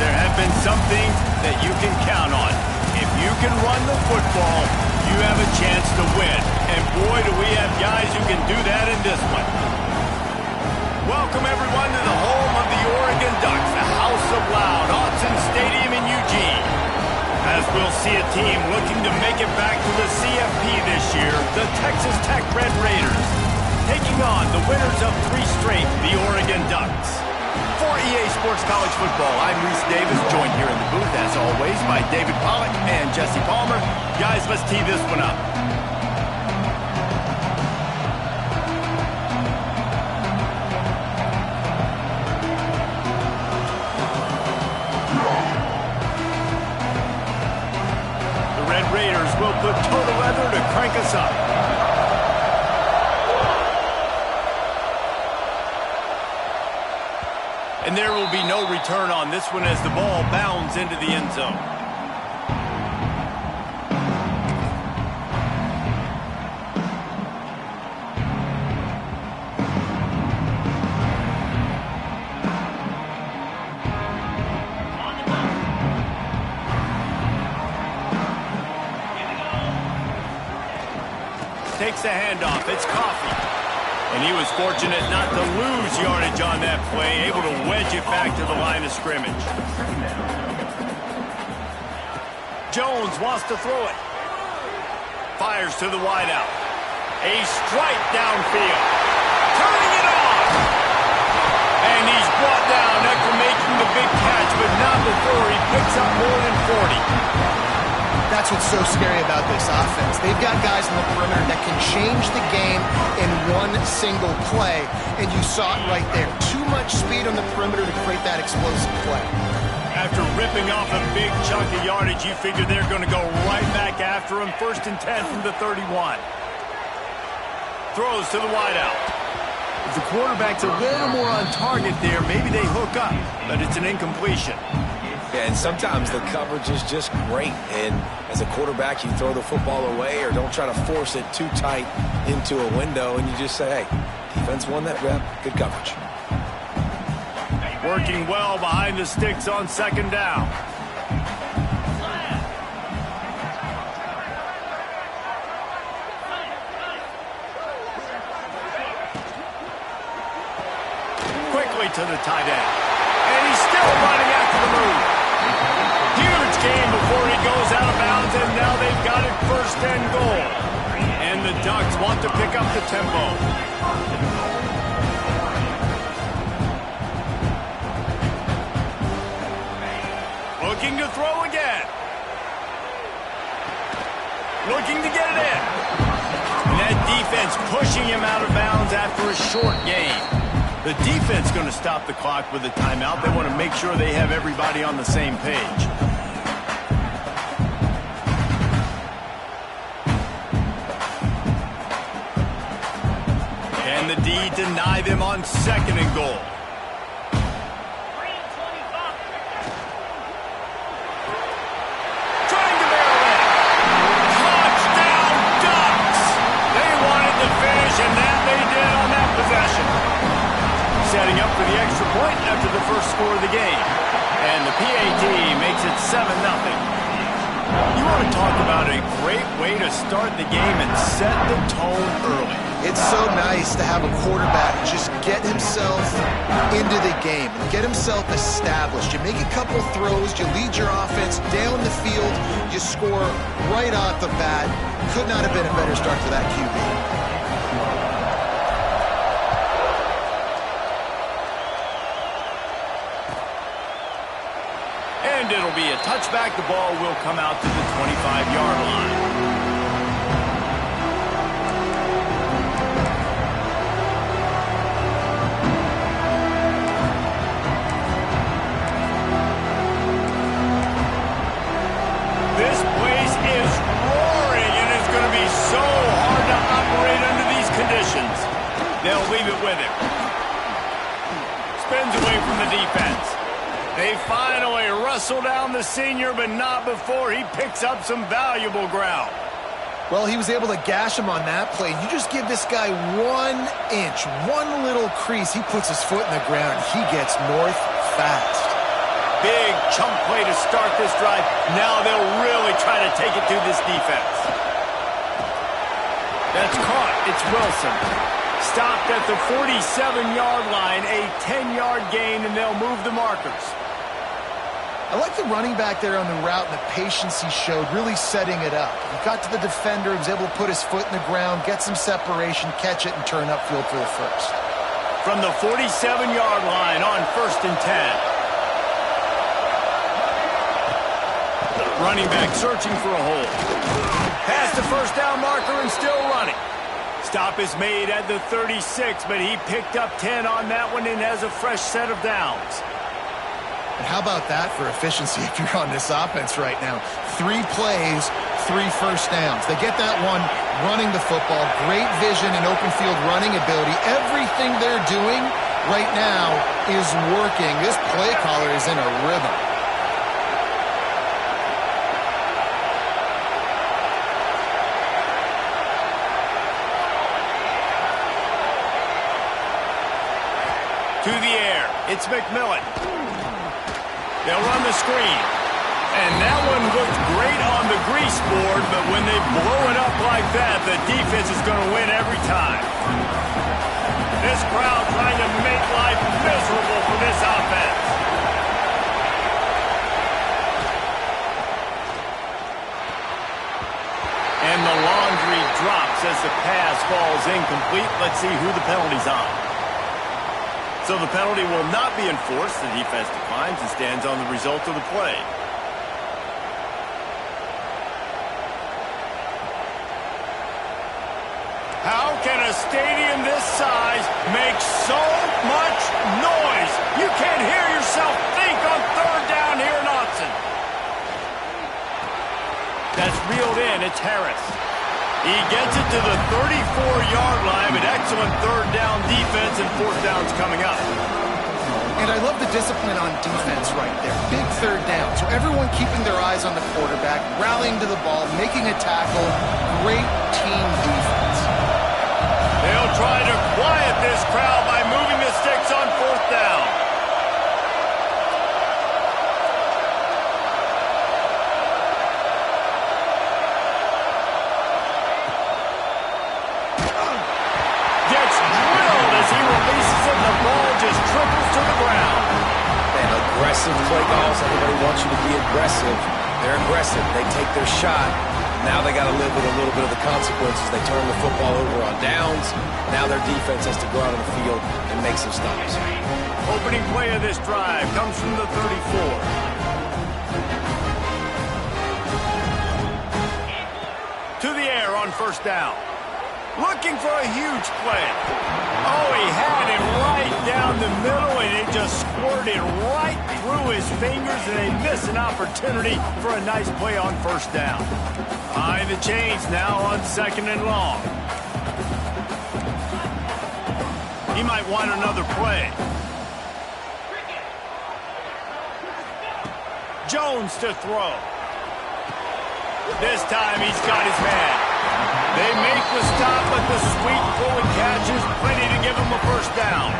there have been some things that you can count on. If you can run the football, you have a chance to win. And boy, do we have guys who can do that in this one. Welcome, everyone, to the home of the Oregon Ducks, the House of Loud, Autzen Stadium in Eugene. As we'll see a team looking to make it back to the CFP this year, the Texas Tech Red Raiders, taking on the winners of 3 straight, the Oregon Ducks. For EA Sports College Football, I'm Reese Davis, joined here in the booth, as always, by David Pollack and Jesse Palmer. Guys, let's tee this one up. The Red Raiders will put total leather to crank us up. And there will be no return on this one as the ball bounds into the end zone. Takes the handoff. It's Coffee. And he was fortunate not to lose yardage on that play, able to wedge it back to the line of scrimmage. Jones wants to throw it. Fires to the wideout. A strike downfield. Turning it on. And he's brought down after making the big catch, but not before he picks up more than 40. That's what's so scary about this offense. They've got guys in the perimeter that can change the game in one single play, and you saw it right there. Too much speed on the perimeter to create that explosive play. After ripping off a big chunk of yardage, you figure they're going to go right back after him. 1st and 10 from the 31. Throws to the wideout. If the quarterback's a little more on target there, maybe they hook up, but it's an incompletion. Yeah, and sometimes the coverage is just great. And as a quarterback, you throw the football away or don't try to force it too tight into a window, and you just say, hey, defense won that rep. Good coverage. Working well behind the sticks on 2nd down. Quickly to the tight end. And he's still running after the move. Huge game before he goes out of bounds, and now they've got it 1st and goal. And the Ducks want to pick up the tempo. Looking to throw again. Looking to get it in. And that defense pushing him out of bounds after a short gain. The defense going to stop the clock with a timeout. They want to make sure they have everybody on the same page. Can the D deny them on 2nd and goal? Trying to barrel in. Touchdown Ducks! They wanted to finish, and that they did on that possession. Setting up for the extra point after the first score of the game. And the PAT makes it 7-0. You want to talk about a great way to start the game and set the tone early. It's so nice to have a quarterback just get himself into the game, get himself established. You make a couple throws, you lead your offense down the field, you score right off the bat. Could not have been a better start for that QB. And it'll be a touchback. The ball will come out to the 25-yard line. This place is roaring, and it's going to be so hard to operate under these conditions. They'll leave it with him. Spins away from the defense. They finally wrestle down the senior, but not before he picks up some valuable ground. Well, he was able to gash him on that play. You just give this guy 1 inch, one little crease, he puts his foot in the ground. He gets north fast. big chunk play to start this drive. Now they'll really try to take it to this defense. That's caught. It's Wilson. Stopped at the 47-yard line, a 10-yard gain, and they'll move the markers. I like the running back there on the route and the patience he showed, really setting it up. He got to the defender, was able to put his foot in the ground, get some separation, catch it, and turn upfield for the first. From the 47-yard line on 1st and 10. Running back searching for a hole. Past the first down marker and still running. Stop is made at the 36, but he picked up 10 on that one and has a fresh set of downs. And how about that for efficiency if you're on this offense right now? 3 plays, 3 first downs. They get that one running the football, great vision and open field running ability. Everything they're doing right now is working. This play caller is in a rhythm. To the air, it's McMillan. They'll run the screen. And that one looked great on the grease board, but when they blow it up like that, the defense is going to win every time. This crowd trying to make life miserable for this offense. And the laundry drops as the pass falls incomplete. Let's see who the penalty's on. So the penalty will not be enforced. The defense declines and stands on the result of the play. How can a stadium this size make so much noise? You can't hear yourself think on 3rd down here in Austin. That's reeled in. It's Harris. He gets it to the 34-yard line, but excellent 3rd down defense, and 4th down's coming up. And I love the discipline on defense right there. Big 3rd down. So everyone keeping their eyes on the quarterback, rallying to the ball, making a tackle. Great team defense. They'll try to quiet this crowd by moving the sticks on 4th down. Aggressive play calls. Everybody wants you to be aggressive. They're aggressive. They take their shot. Now they got to live with a little bit of the consequences. They turn the football over on downs. Now their defense has to go out on the field and make some stops. Opening play of this drive comes from the 34. To the air on 1st down. Looking for a huge play. Oh, he had it right down the middle, and it just squirted right through his fingers, and they miss an opportunity for a nice play on 1st down. Behind the chains now on 2nd and long. He might want another play. Jones to throw. This time he's got his man. They make the stop, but the sweet pulling catch is plenty to give them a 1st down.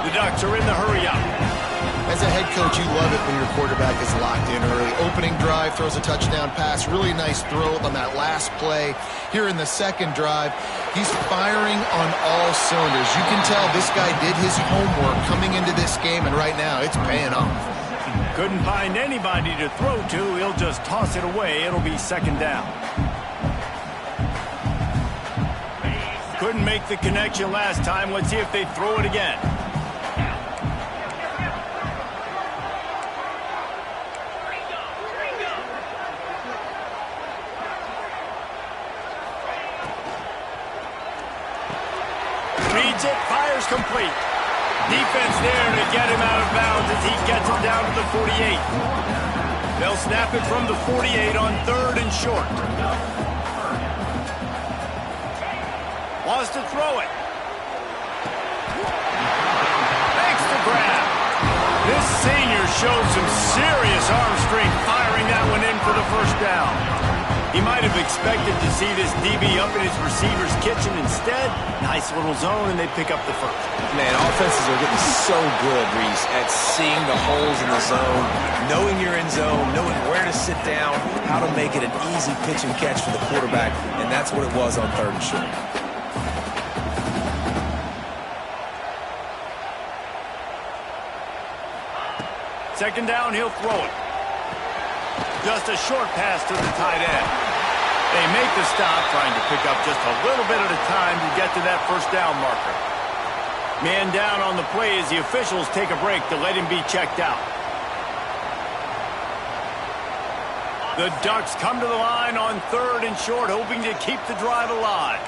The Ducks are in the hurry-up. As a head coach, you love it when your quarterback is locked in early. Opening drive, throws a touchdown pass. Really nice throw on that last play. Here in the 2nd drive, he's firing on all cylinders. You can tell this guy did his homework coming into this game, and right now it's paying off. Couldn't find anybody to throw to. He'll just toss it away. It'll be 2nd down. Couldn't make the connection last time. Let's see if they throw it again. Reads it, fires complete. Defense there to get him out of bounds as he gets him down to the 48. They'll snap it from the 48 on 3rd and short. Wants to throw it. Makes the grab. This senior showed some serious arm strength firing that one in for the 1st down. He might have expected to see this DB up in his receiver's kitchen. Instead, nice little zone, and they pick up the first. Man, offenses are getting so good, Reese, at seeing the holes in the zone, knowing you're in zone, knowing where to sit down, how to make it an easy pitch and catch for the quarterback, and that's what it was on 3rd and short. Second down, he'll throw it. Just a short pass to the tight end. They make the stop, trying to pick up just a little bit at a time to get to that first down marker. Man down on the play as the officials take a break to let him be checked out. The Ducks come to the line on 3rd and short, hoping to keep the drive alive.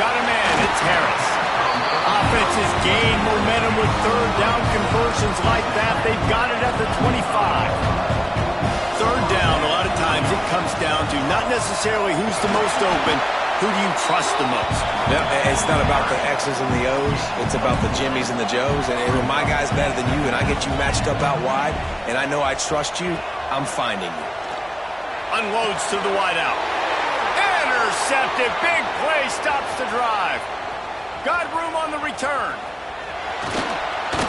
Got a man, it's Harris. Offenses gain momentum with 3rd down conversions like that. They've got it at the 25. 3rd down, a lot of times it comes down to not necessarily who's the most open, who do you trust the most? Yeah, it's not about the X's and the O's. It's about the Jimmies and the Joes. And when my guy's better than you and I get you matched up out wide and I know I trust you, I'm finding you. Unloads to the wide out. Intercepted. Big play stops the drive. Got room on the return.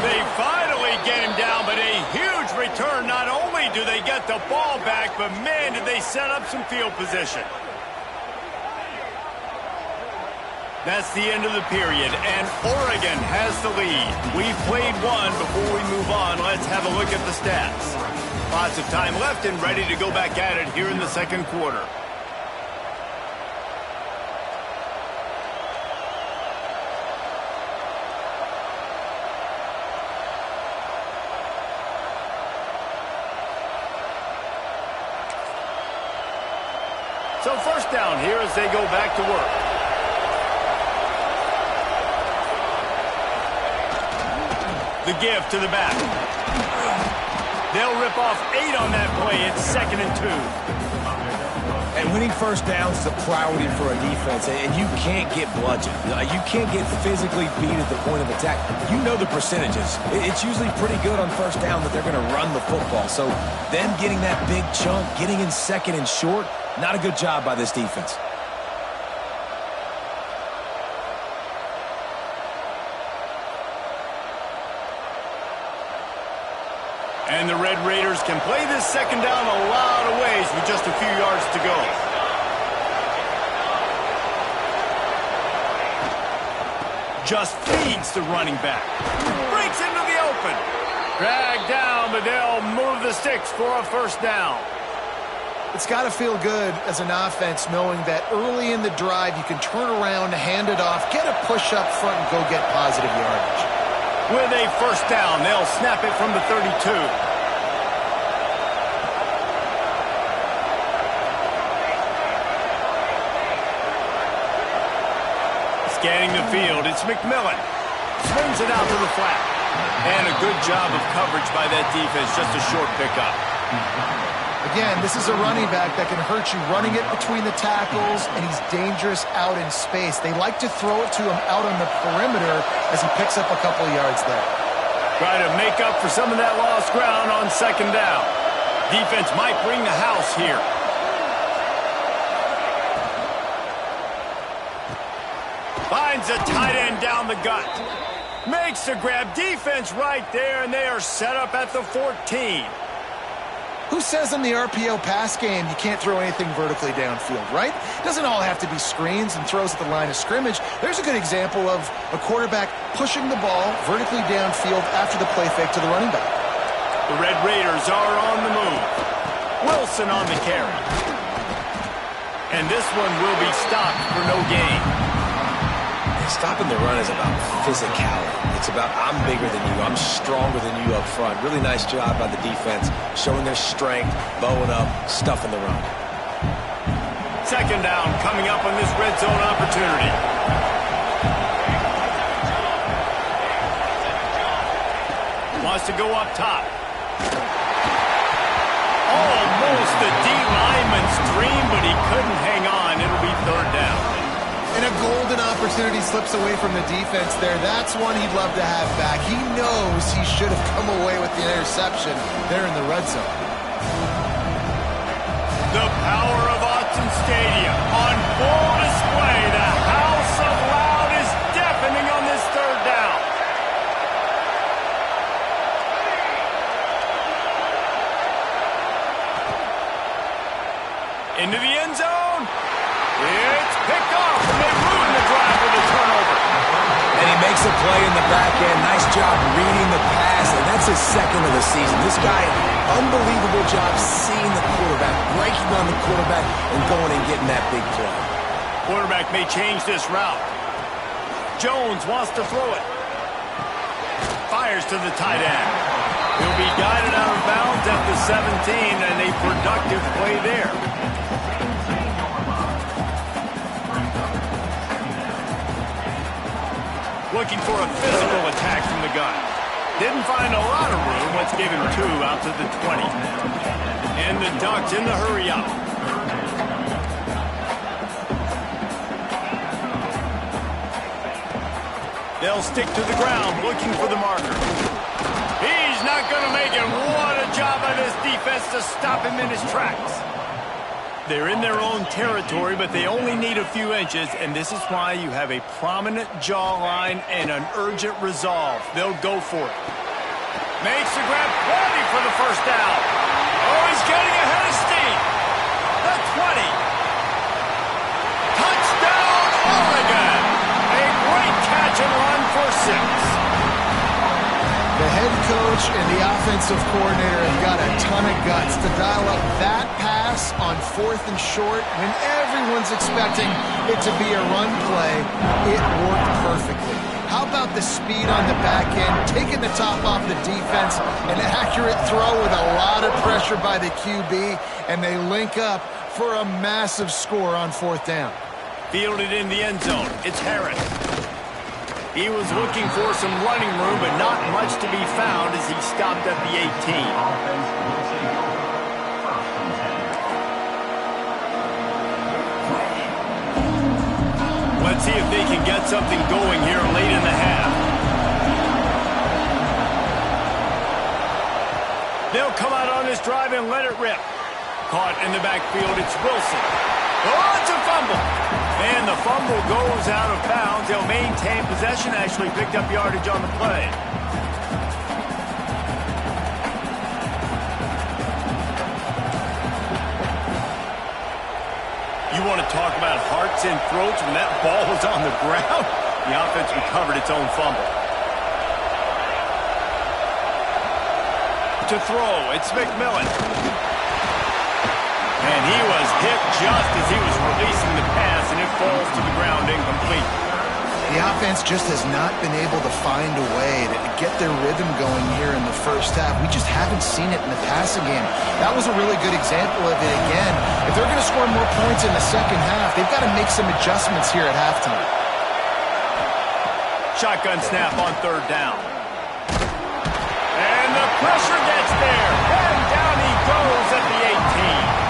They finally get him down, but a huge return. Not only do they get the ball back, but man, did they set up some field position. That's the end of the period, and Oregon has the lead. We've played one. Before we move on, let's have a look at the stats. Lots of time left and ready to go back at it here in the 2nd quarter. So 1st down here as they go back to work. The give to the back. They'll rip off 8 on that play. It's 2nd and 2. And winning 1st downs is a priority for a defense, and you can't get bludgeoned. You can't get physically beat at the point of attack. You know the percentages. It's usually pretty good on 1st down that they're going to run the football. So them getting that big chunk, getting in 2nd and short, not a good job by this defense. And the Red Raiders can play this 2nd down a lot of ways with just a few yards to go. Just feeds the running back. Breaks into the open. Dragged down, but they'll move the sticks for a 1st down. It's got to feel good as an offense knowing that early in the drive you can turn around, hand it off, get a push up front, and go get positive yardage. With a 1st down, they'll snap it from the 32. Scanning the field, it's McMillan. Swings it out to the flat. And a good job of coverage by that defense, just a short pickup. Again, this is a running back that can hurt you running it between the tackles, and he's dangerous out in space. They like to throw it to him out on the perimeter as he picks up a couple of yards there. Try to make up for some of that lost ground on 2nd down. Defense might bring the house here. Finds a tight end down the gut. Makes the grab. Defense right there, and they are set up at the 14. Who says in the RPO pass game you can't throw anything vertically downfield, right? It doesn't all have to be screens and throws at the line of scrimmage. There's a good example of a quarterback pushing the ball vertically downfield after the play fake to the running back. The Red Raiders are on the move. Wilson on the carry. And this one will be stopped for no gain. Stopping the run is about physicality. It's about I'm bigger than you. I'm stronger than you up front. Really nice job by the defense, showing their strength, bowing up, stuffing the run. 2nd down coming up on this red zone opportunity. Wants to go up top. Oh, the D-lineman's dream, but he couldn't hang on. It'll be third down. And a golden opportunity slips away from the defense there. That's one he'd love to have back. He knows he should have come away with the interception there in the red zone. The power of Autzen Stadium on full display. The house of loud is deafening on this third down. Into the end zone. It's picked off, and they ruin the drive with a turnover. And he makes a play in the back end. Nice job reading the pass, and that's his second of the season. This guy, unbelievable job seeing the quarterback, breaking on the quarterback, and going and getting that big play. Quarterback may change this route. Jones wants to throw it. Fires to the tight end. He'll be guided out of bounds at the 17, and a productive play there. Looking for a physical attack from the gun. Didn't find a lot of room. Let's give him 2 out to the 20. And the Ducks in the hurry up. They'll stick to the ground looking for the marker. He's not going to make it. What a job by this defense to stop him in his tracks. They're in their own territory, but they only need a few inches, and this is why you have a prominent jawline and an urgent resolve. They'll go for it. Makes the grab, ready for the first down. Oh, he's getting ahead of steam. The 20. Touchdown, Oregon. A great catch and run for 6. The head coach and the offensive coordinator have got a ton of guts to dial up that pass on 4th and short when everyone's expecting it to be a run play. It worked perfectly. How about the speed on the back end, taking the top off the defense, an accurate throw with a lot of pressure by the QB, and they link up for a massive score on 4th down. Fielded in the end zone. It's Harris. He was looking for some running room, but not much to be found as he stopped at the 18. Let's see if they can get something going here late in the half. They'll come out on this drive and let it rip. Caught in the backfield, it's Wilson. Oh, it's a fumble. And the fumble goes out of bounds. They'll maintain possession, actually picked up yardage on the play. You want to talk about hearts and throats when that ball was on the ground? The offense recovered its own fumble. To throw, it's McMillan. And he was hit just as he was releasing the pass, and it falls to the ground incomplete. The offense just has not been able to find a way to get their rhythm going here in the first half. We just haven't seen it in the passing game. That was a really good example of it again. If they're going to score more points in the second half, they've got to make some adjustments here at halftime. Shotgun snap on 3rd down. And the pressure gets there. And down he goes at the 18.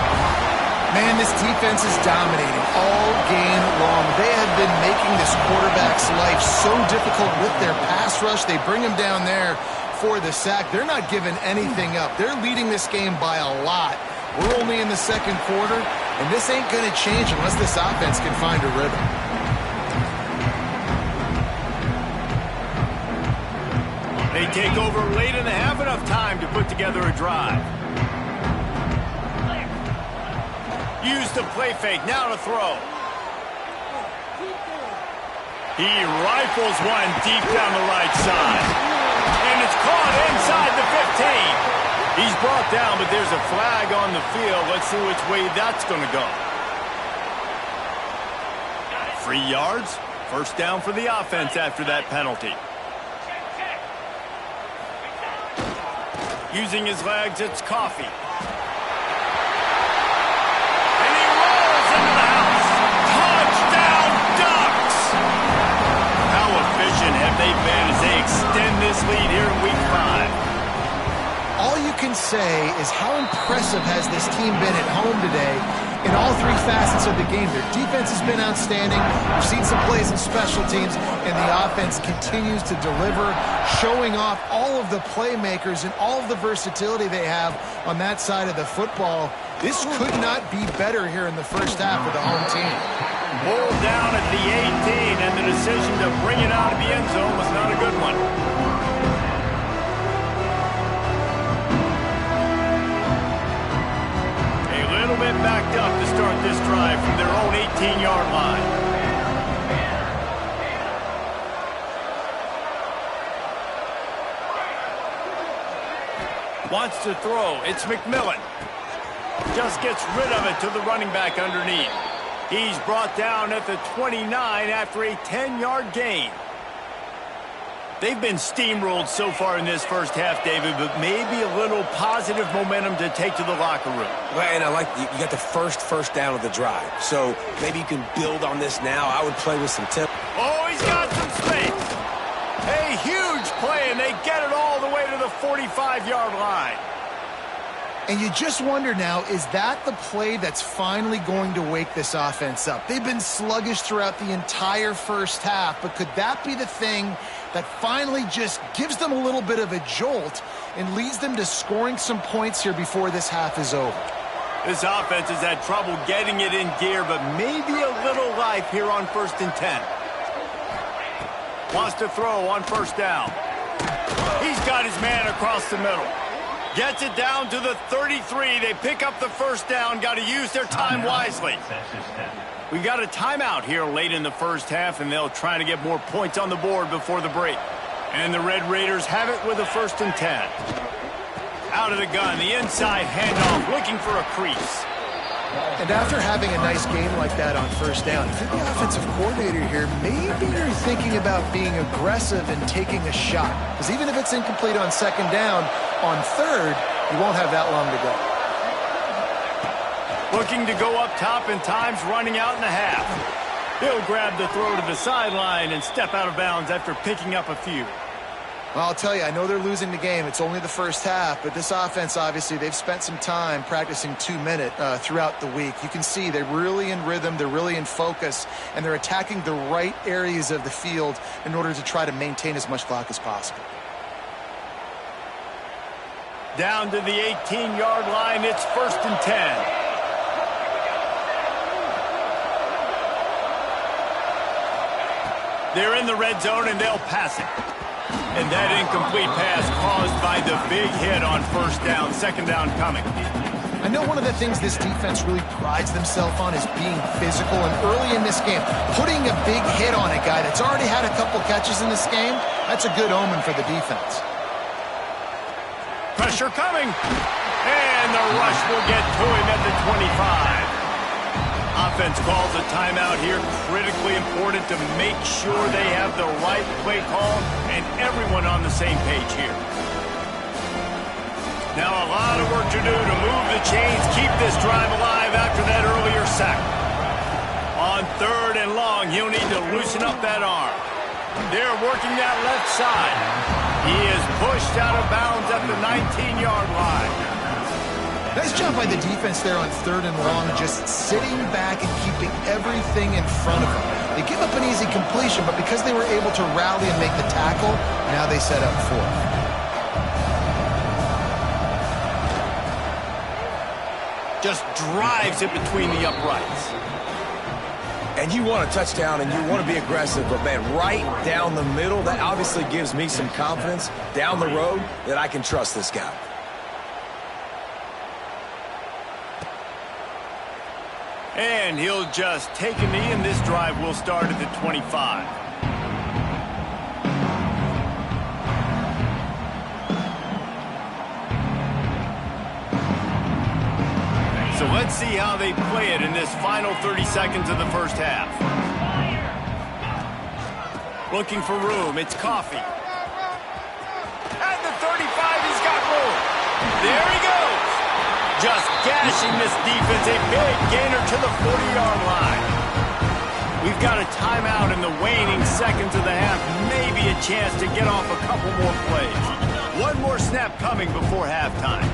Man, this defense is dominating all game long. They have been making this quarterback's life so difficult with their pass rush. They bring him down there for the sack. They're not giving anything up. They're leading this game by a lot. We're only in the second quarter, and this ain't going to change unless this offense can find a rhythm. They take over late in the half, enough time to put together a drive. Used the play fake, now to throw. He rifles one deep down the right side. And it's caught inside the 15. He's brought down, but there's a flag on the field. Let's see which way that's going to go. 3 yards, first down for the offense after that penalty. Using his legs, it's Coffee. Have they been as they extend this lead here in week 5? all you can say is how impressive has this team been at home today in all three facets of the game. Their defense has been outstanding. We've seen some plays in special teams, and the offense continues to deliver, showing off all of the playmakers and all of the versatility they have on that side of the football. This could not be better here in the first half of the home team. Pulled down at the 18, and the decision to bring it out of the end zone was not a good one. Bit backed up to start this drive from their own 18-yard line. Wants to throw. It's McMillan. Just gets rid of it to the running back underneath. He's brought down at the 29 after a 10-yard gain. They've been steamrolled so far in this first half, David, but maybe a little positive momentum to take to the locker room. Well, and I like you got the first down of the drive, so maybe you can build on this now. I would play with some tempo. Oh, he's got some space. A huge play, and they get it all the way to the 45-yard line. And you just wonder now, is that the play that's finally going to wake this offense up? They've been sluggish throughout the entire first half, but could that be the thing that finally just gives them a little bit of a jolt and leads them to scoring some points here before this half is over? This offense has had trouble getting it in gear, but maybe a little life here on 1st and 10. Wants to throw on 1st down. He's got his man across the middle. Gets it down to the 33. They pick up the 1st down. Got to use their time wisely. We got a timeout here late in the first half, and they'll try to get more points on the board before the break. And the Red Raiders have it with a 1st and 10. Out of the gun, the inside handoff, looking for a crease. And after having a nice game like that on 1st down, if you're the offensive coordinator here, maybe you're thinking about being aggressive and taking a shot. Because even if it's incomplete on 2nd down, on 3rd, you won't have that long to go. Looking to go up top, and time's running out in the half. He'll grab the throw to the sideline and step out of bounds after picking up a few. Well, I'll tell you, I know they're losing the game. It's only the first half, but this offense, obviously, they've spent some time practicing 2-minute throughout the week. You can see they're really in rhythm, they're really in focus, and they're attacking the right areas of the field in order to try to maintain as much clock as possible. Down to the 18-yard line, it's 1st and 10. They're in the red zone, and they'll pass it. And that incomplete pass caused by the big hit on 1st down, 2nd down coming. I know one of the things this defense really prides themselves on is being physical, and early in this game, putting a big hit on a guy that's already had a couple catches in this game, that's a good omen for the defense. Pressure coming, and the rush will get to him at the 25. Offense calls a timeout here. Critically important to make sure they have the right play call and everyone on the same page here. Now a lot of work to do to move the chains, keep this drive alive after that earlier sack. On 3rd and long, he'll need to loosen up that arm. They're working that left side. He is pushed out of bounds at the 19-yard line. Nice job by the defense there on 3rd and long, just sitting back and keeping everything in front of them. They give up an easy completion, but because they were able to rally and make the tackle, now they set up 4th. Just drives it between the uprights. And you want a touchdown, and you want to be aggressive, but, man, right down the middle, that obviously gives me some confidence down the road that I can trust this guy. And he'll just take a knee, and this drive will start at the 25. So let's see how they play it in this final 30 seconds of the first half. Looking for room. It's Coffee. At the 35, he's got room. There he goes. Just gashing this defense. A big gainer to the 40-yard line. We've got a timeout in the waning seconds of the half. Maybe a chance to get off a couple more plays. One more snap coming before halftime.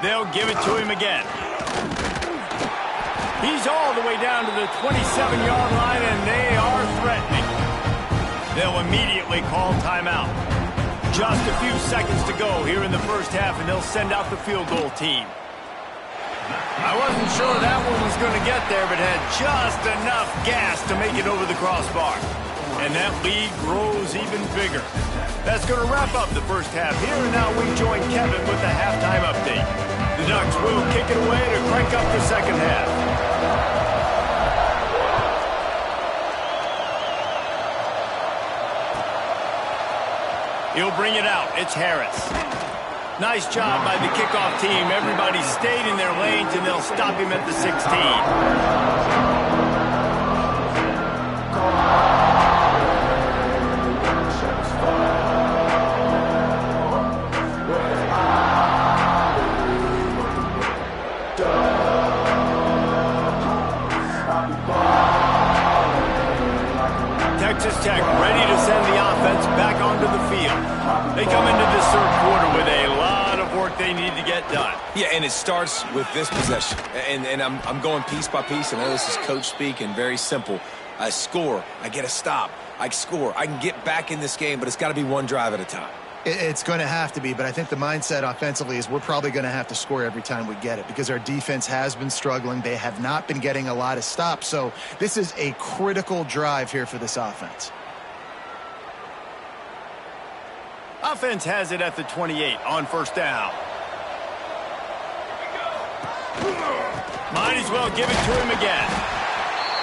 They'll give it to him again. He's all the way down to the 27-yard line, and they are threatening. They'll immediately call timeout. Just a few seconds to go here in the first half, and they'll send out the field goal team. I wasn't sure that one was going to get there, but had just enough gas to make it over the crossbar. And that lead grows even bigger. That's going to wrap up the first half here, and now we join Kevin with the halftime update. The Ducks will kick it away to crank up the second half. He'll bring it out. It's Harris. Nice job by the kickoff team. Everybody stayed in their lanes, and they'll stop him at the 16. Texas Tech ready to send the offense back onto the field. They come into this third quarter with a lot of work they need to get done. Yeah, and it starts with this possession. And I'm going piece by piece. I know this is coach speak and very simple. I score. I get a stop. I score. I can get back in this game, but it's got to be one drive at a time. It's going to have to be, but I think the mindset offensively is we're probably going to have to score every time we get it because our defense has been struggling. They have not been getting a lot of stops, so this is a critical drive here for this offense. Offense has it at the 28 on first down. Might as well give it to him again.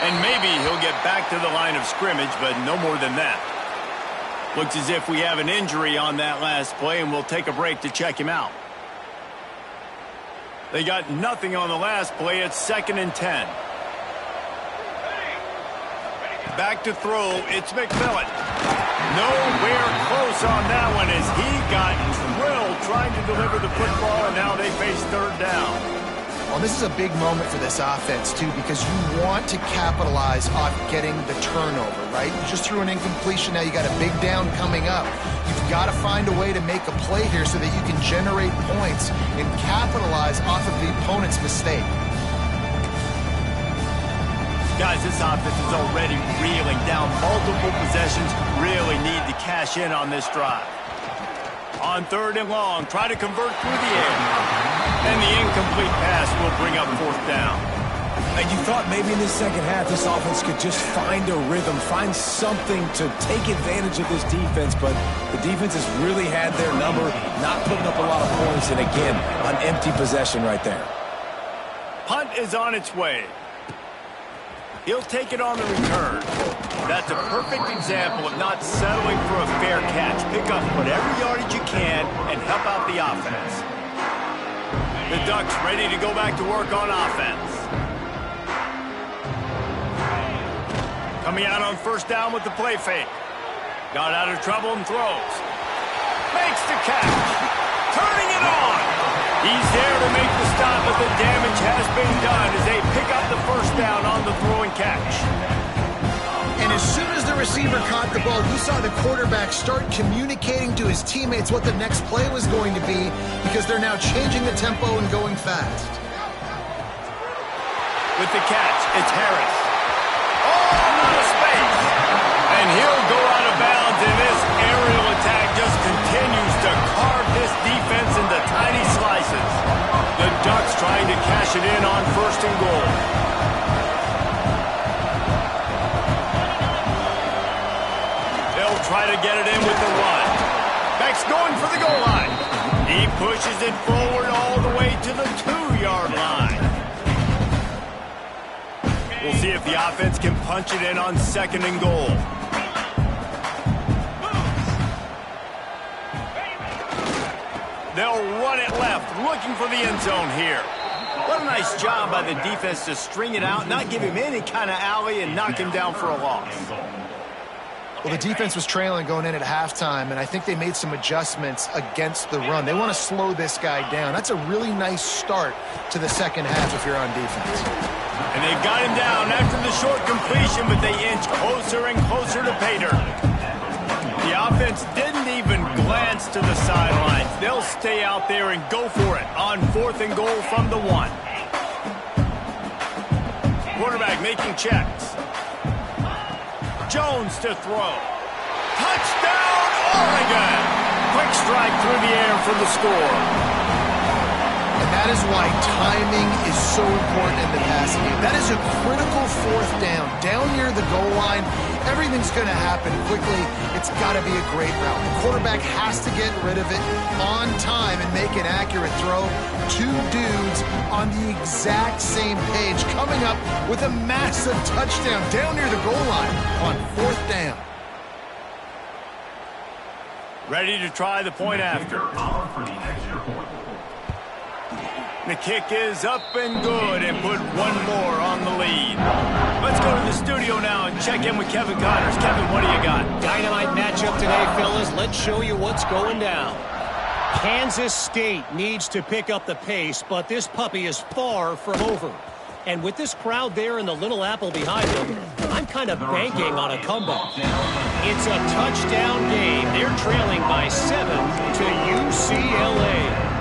And maybe he'll get back to the line of scrimmage, but no more than that. Looks as if we have an injury on that last play, and we'll take a break to check him out. They got nothing on the last play. It's 2nd and 10. Back to throw. It's McMillan. Nowhere close on that one as he got drilled trying to deliver the football, and now they face third down. Well, this is a big moment for this offense, too, because you want to capitalize on getting the turnover, right? You just threw an incompletion. Now you got a big down coming up. You've got to find a way to make a play here so that you can generate points and capitalize off of the opponent's mistake. Guys, this offense is already reeling down multiple possessions. Really need to cash in on this drive. On 3rd and long, try to convert through the air. And the incomplete pass will bring up 4th down. And you thought maybe in this second half this offense could just find a rhythm, find something to take advantage of this defense, but the defense has really had their number, not putting up a lot of points, and again, an empty possession right there. Punt is on its way. He'll take it on the return. That's a perfect example of not settling for a fair catch. Pick up whatever yardage you can and help out the offense. The Ducks ready to go back to work on offense. Coming out on first down with the play fake. Got out of trouble and throws. Makes the catch. Turning it on. He's there to make the stop, but the damage has been done as they pick up the first down on the throw and catch. And as soon as the receiver caught the ball, you saw the quarterback start communicating to his teammates what the next play was going to be because they're now changing the tempo and going fast. With the catch, it's Harris. Oh, out of space. And he'll go out of bounds, and this aerial attack just continues to carve this defense into tiny slices. The Ducks trying to cash it in on 1st and goal. Try to get it in with the run. Beck's going for the goal line. He pushes it forward all the way to the 2-yard line. We'll see if the offense can punch it in on 2nd and goal. They'll run it left, looking for the end zone here. What a nice job by the defense to string it out, not give him any kind of alley, and knock him down for a loss. Well, the defense was trailing going in at halftime, and I think they made some adjustments against the run. They want to slow this guy down. That's a really nice start to the second half if you're on defense. And they've got him down after the short completion, but they inch closer and closer to pay dirt. The offense didn't even glance to the sidelines. They'll stay out there and go for it on 4th and goal from the 1. Quarterback making checks. Jones to throw. Touchdown, Oregon! Quick strike through the air for the score. And that is why timing is so important in the passing game. That is a critical 4th down. Down near the goal line, everything's going to happen quickly. It's got to be a great route. The quarterback has to get rid of it on time and make an accurate throw. 2 dudes on the exact same page coming up with a massive touchdown down near the goal line on 4th down. Ready to try the point after. The kick is up and good and put 1 more on the lead. Let's go to the studio now and check in with Kevin Connors. Kevin, what do you got? Dynamite matchup today, fellas. Let's show you what's going down. Kansas State needs to pick up the pace, but this puppy is far from over. And with this crowd there and the Little Apple behind them, I'm kind of banking on a comeback. It's a touchdown game. They're trailing by 7 to UCLA.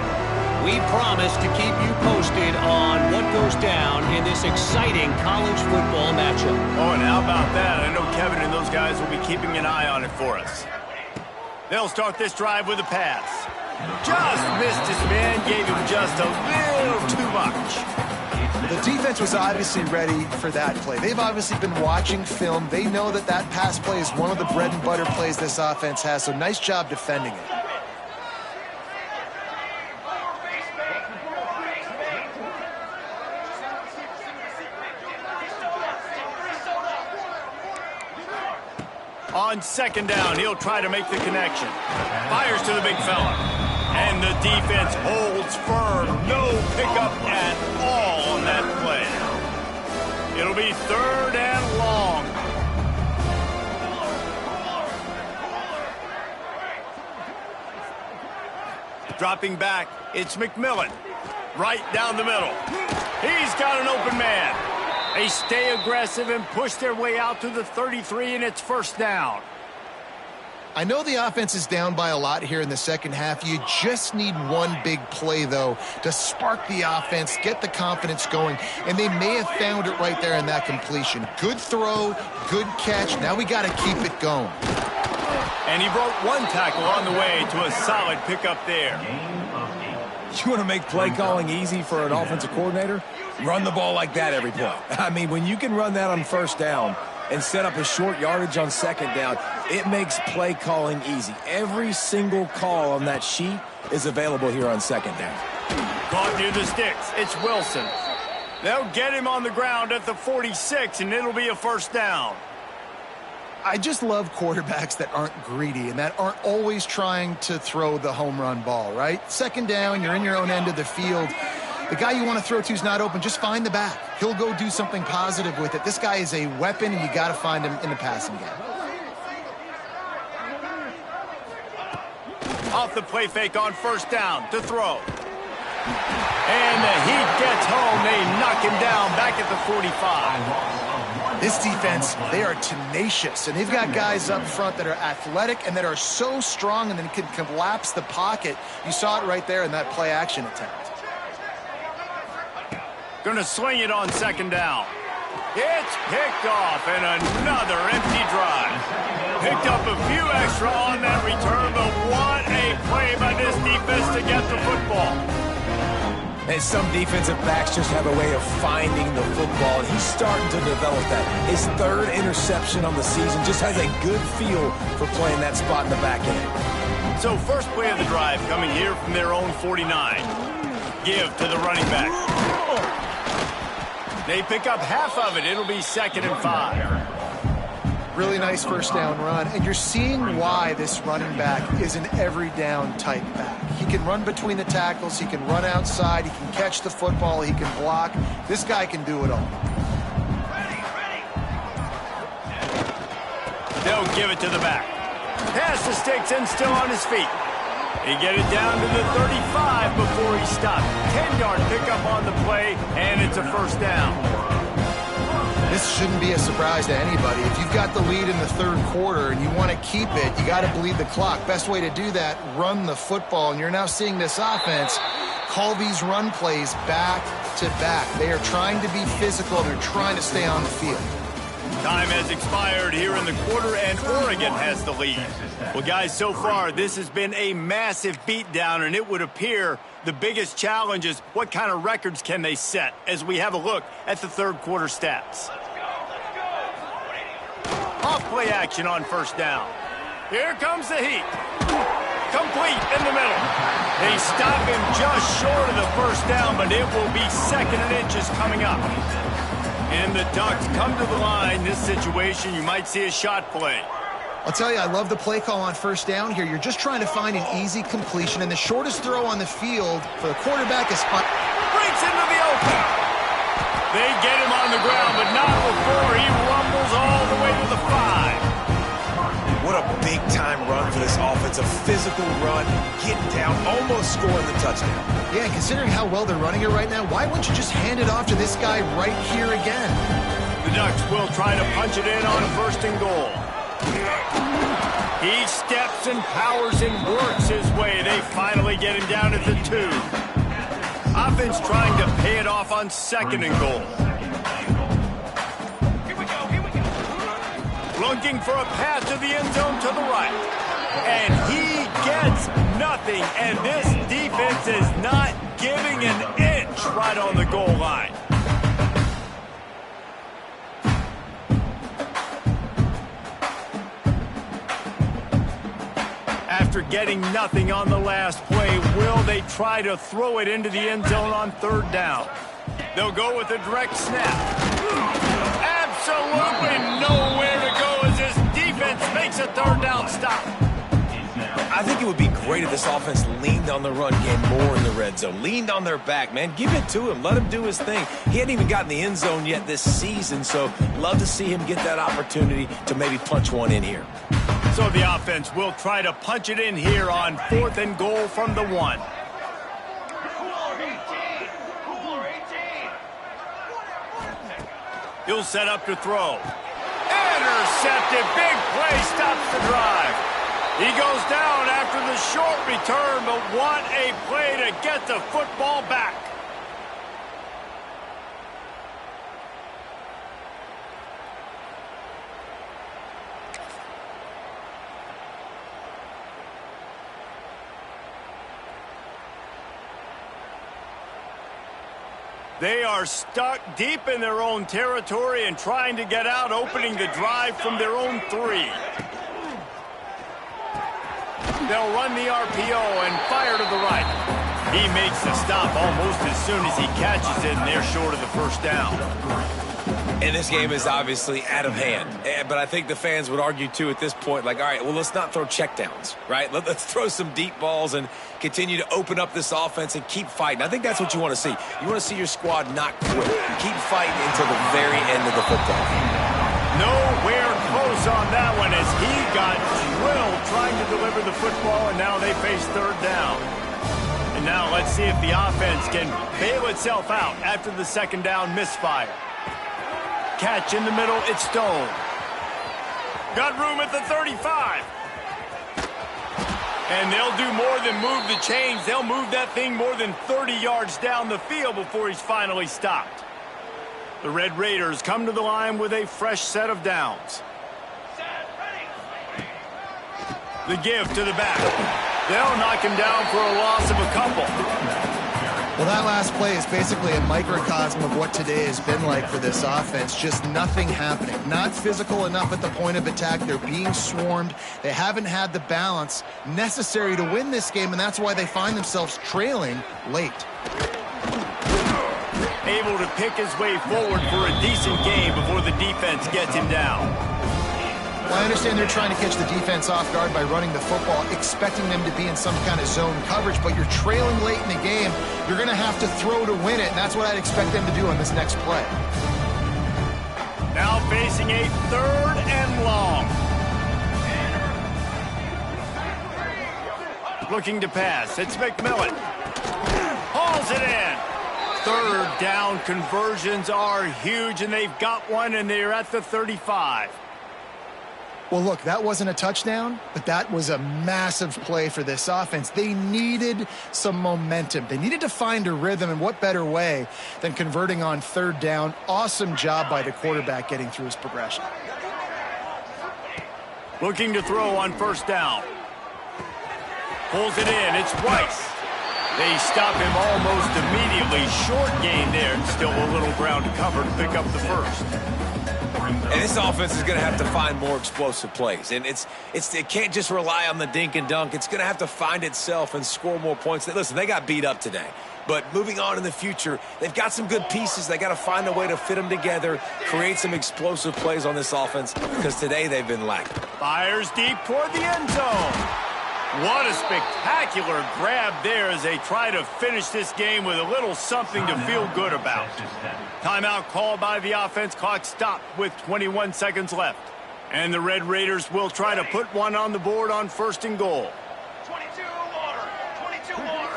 We promise to keep you posted on what goes down in this exciting college football matchup. Oh, and how about that? I know Kevin and those guys will be keeping an eye on it for us. They'll start this drive with a pass. Just missed his man, gave him just a little too much. The defense was obviously ready for that play. They've obviously been watching film. They know that that pass play is one of the bread and butter plays this offense has, so nice job defending it. On 2nd down, he'll try to make the connection. Fires to the big fella. And the defense holds firm. No pickup at all on that play. It'll be 3rd and long. Dropping back, it's McMillan. Right down the middle. He's got an open man. They stay aggressive and push their way out to the 33, and it's 1st down. I know the offense is down by a lot here in the second half. You just need one big play, though, to spark the offense, get the confidence going, and they may have found it right there in that completion. Good throw, good catch. Now we got to keep it going. And he broke 1 tackle on the way to a solid pickup there. You want to make play calling easy for an offensive coordinator? Run the ball like that every play. I mean, when you can run that on 1st down and set up a short yardage on 2nd down, it makes play calling easy. Every single call on that sheet is available here on 2nd down. Caught near the sticks. It's Wilson. They'll get him on the ground at the 46, and it'll be a 1st down. I just love quarterbacks that aren't greedy and that aren't always trying to throw the home run ball, right? 2nd down, you're in your own end of the field. The guy you want to throw to is not open. Just find the back. He'll go do something positive with it. This guy is a weapon, and you got to find him in the passing game. Off the play fake on 1st down to throw. And the heat gets home. They knock him down back at the 45. This defense, they are tenacious, and they've got guys up front that are athletic and that are so strong and then can collapse the pocket. You saw it right there in that play-action attempt. Going to swing it on 2nd down. It's picked off, and another empty drive. Picked up a few extra on that return, but what a play by this defense to get the football. And some defensive backs just have a way of finding the football, and he's starting to develop that. His 3rd interception on the season just has a good feel for playing that spot in the back end. So 1st play of the drive coming here from their own 49. Give to the running back. They pick up half of it. It'll be 2nd and 5. Really nice 1st down run, and you're seeing why this running back is an every down type back. He can run between the tackles, he can run outside, he can catch the football, he can block. This guy can do it all. They'll give it to the back. Pass the sticks and still on his feet. He get it down to the 35 before he stopped. 10-yard pickup on the play, and it's a 1st down. shouldn't be a surprise to anybody. If you've got the lead in the third quarter and you want to keep it, you got to bleed the clock. Best way to do that, run the football. And you're now seeing this offense call these run plays back to back. They are trying to be physical. They're trying to stay on the field. Time has expired here in the quarter, and Oregon has the lead. Well, guys, so far, this has been a massive beatdown, and it would appear the biggest challenge is what kind of records can they set as we have a look at the third quarter stats. Off play action on first down. Here comes the heat. Complete in the middle. They stop him just short of the first down, but it will be second and inches coming up. And the Ducks come to the line. This situation, you might see a shot play. I'll tell you, I love the play call on first down here. You're just trying to find an easy completion, and the shortest throw on the field for the quarterback is breaks into the open. They get him on the ground, but not before he rumbles all the way to the 5. What a big-time run for this offense. A physical run, getting down, almost scoring the touchdown. Yeah, considering how well they're running it right now, why wouldn't you just hand it off to this guy right here again? The Ducks will try to punch it in on first and goal. He steps and powers and works his way. They finally get him down at the 2. Offense trying to pay it off on second and goal. Looking for a pass to the end zone to the right. And he gets nothing. And this defense is not giving an inch right on the goal line. After getting nothing on the last play, will they try to throw it into the end zone on third down? They'll go with a direct snap. Absolutely nowhere to go as this defense makes a third down stop. I think it would be great if this offense leaned on the run game more in the red zone. Leaned on their back, man. Give it to him. Let him do his thing. He hadn't even gotten the end zone yet this season, so love to see him get that opportunity to maybe punch one in here. So the offense will try to punch it in here on fourth and goal from the 1. He'll set up to throw. Intercepted. Big play stops the drive. He goes down after the short return, but what a play to get the football back. They are stuck deep in their own territory and trying to get out, opening the drive from their own 3. They'll run the RPO and fire to the right. He makes the stop almost as soon as he catches it, and they're short of the first down. And this game is obviously out of hand. But I think the fans would argue, too, at this point, like, all right, well, let's not throw checkdowns, right? Let's throw some deep balls and continue to open up this offense and keep fighting. I think that's what you want to see. You want to see your squad not quit. Keep fighting until the very end of the football. Nowhere close on that one as he got drilled trying to deliver the football, and now they face third down. And now let's see if the offense can bail itself out after the second down misfire. Catch in the middle, it's Stone. Got room at the 35. And they'll do more than move the chains. They'll move that thing more than 30 yards down the field before he's finally stopped. The Red Raiders come to the line with a fresh set of downs. The give to the back. They'll knock him down for a loss of a couple. Well, that last play is basically a microcosm of what today has been like for this offense. Just nothing happening. Not physical enough at the point of attack. They're being swarmed. They haven't had the balance necessary to win this game, and that's why they find themselves trailing late. Able to pick his way forward for a decent game before the defense gets him down. Well, I understand they're trying to catch the defense off guard by running the football, expecting them to be in some kind of zone coverage, but you're trailing late in the game. You're going to have to throw to win it, and that's what I'd expect them to do on this next play. Now facing a third and long. Looking to pass. It's McMillan. Hauls it in. Third down conversions are huge, and they've got one, and they're at the 35. Well, look, that wasn't a touchdown, but that was a massive play for this offense. They needed some momentum. They needed to find a rhythm, and what better way than converting on third down. Awesome job by the quarterback getting through his progression. Looking to throw on first down. Pulls it in. It's Weiss. They stop him almost immediately. Short gain there. Still a little ground to cover to pick up the first. And this offense is going to have to find more explosive plays. And it can't just rely on the dink and dunk. It's going to have to find itself and score more points. Listen, they got beat up today. But moving on in the future, they've got some good pieces. They got to find a way to fit them together, create some explosive plays on this offense, because today they've been lacking. Fires deep toward the end zone. What a spectacular grab there as they try to finish this game with a little something to feel good about. Timeout called by the offense. Clock stopped with 21 seconds left. And the Red Raiders will try to put one on the board on first and goal. 22 water. 22 water.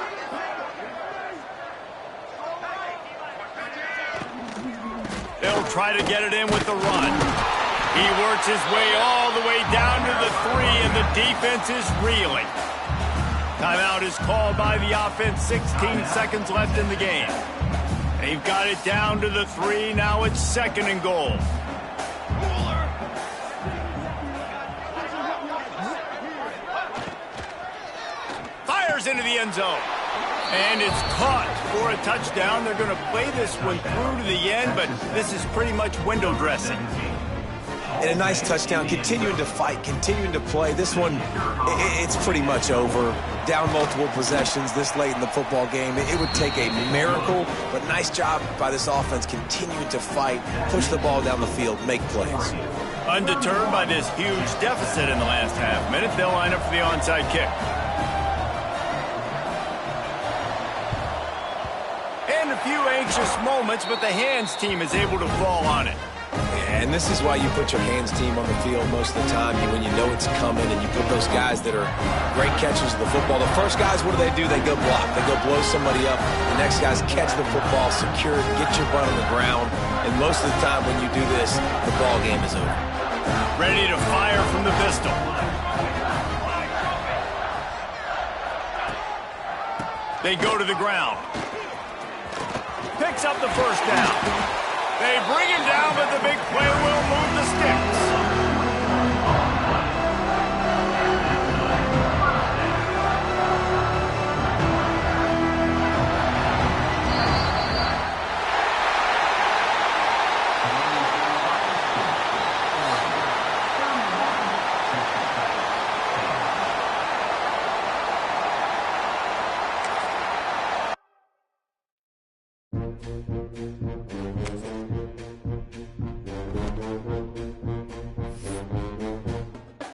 They'll try to get it in with the run. He works his way all the way down to the 3, and the defense is reeling. Timeout is called by the offense. 16 seconds left in the game. They've got it down to the 3. Now it's second and goal. Fires into the end zone. And it's caught for a touchdown. They're going to play this one through to the end, but this is pretty much window dressing. And a nice touchdown, continuing to fight, continuing to play. This one, it's pretty much over. Down multiple possessions this late in the football game. It would take a miracle, but nice job by this offense continuing to fight, push the ball down the field, make plays. Undeterred by this huge deficit in the last half minute, they'll line up for the onside kick. And a few anxious moments, but the hands team is able to fall on it. And this is why you put your hands team on the field most of the time when you know it's coming, and you put those guys that are great catchers of the football. The first guys, what do? They go block. They go blow somebody up. The next guys catch the football, secure it, get your butt on the ground. And most of the time when you do this, the ball game is over. Ready to fire from the pistol. They go to the ground. Picks up the first down. They bring him down, but the big play will